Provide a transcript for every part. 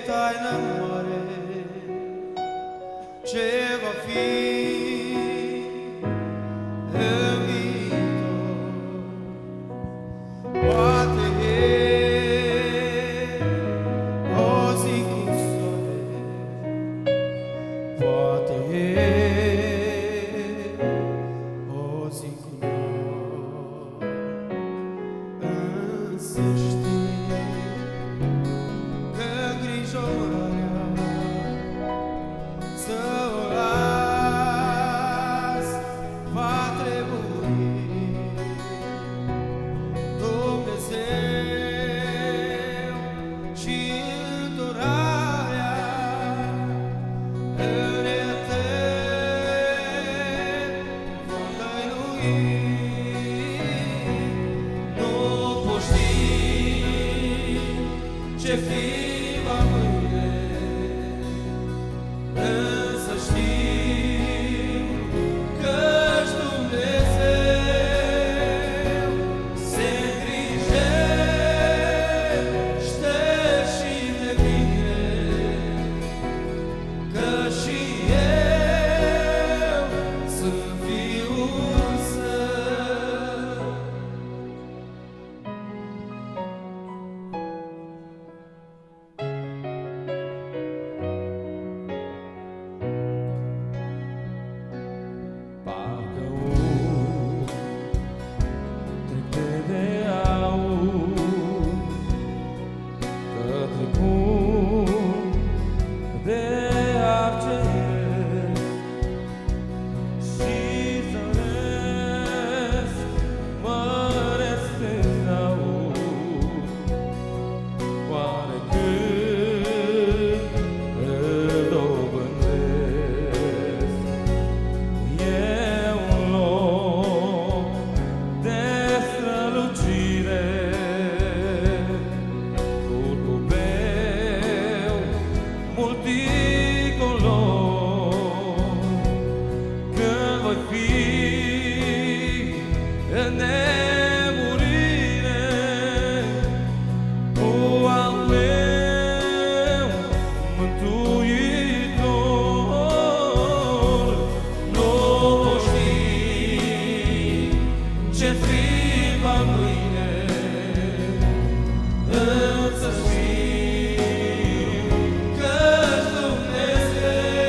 taină mare ce va fi în viitor. Poate e o zi cu soare, poate e o zi cu nori, însă știi că îngrijorarea să o las va trebui. Dumnezeu și îndurarea în etern vor dăinui. Nu poți ști ce fi va mâine, însă știu că-și Dumnezeu se îngrijește și de mine, că și eu sunt fiul său. Parcă trece de aur către punct de argint și zăresc, măresc în aur. Oare când îl dobândesc, e un loc de strălucire, curcubeu multicolor. Când voi fi în nemurire cu al meu Mântuitor, Nu poți ști ce fi va mâine, însă știu că-și Dumnezeu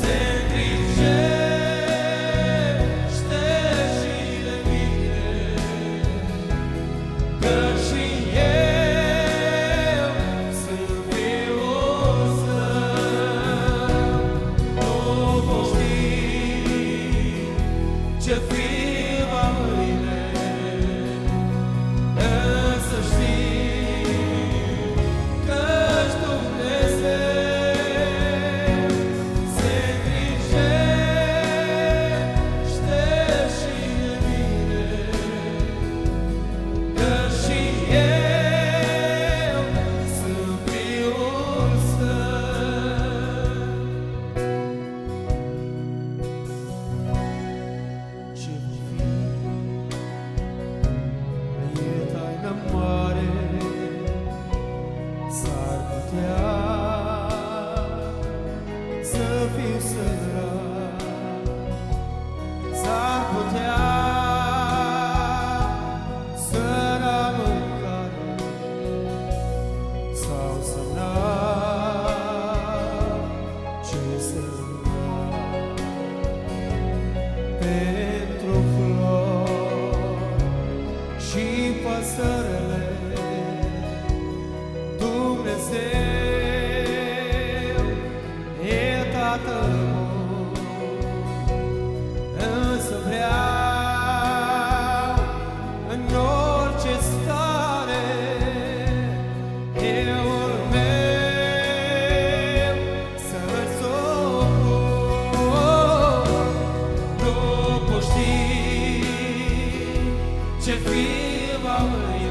se îngrijește și de mine, că și eu sunt fiul său. Nu poți ști ce fi va mâine, însă știu că-și Dumnezeu se îngrijește și de mine, că și eu sunt fiul său. Ce e taină mare, s-ar putea să fiu sărac, s-ar putea să n-am mâncare sau să n-am ce să beau. Pentru flori și păsările Dumnezeu e Tatăl bun, însă vreau în orice stare Fiul meu să-L socor. Nu poți ști ce fi va mâine,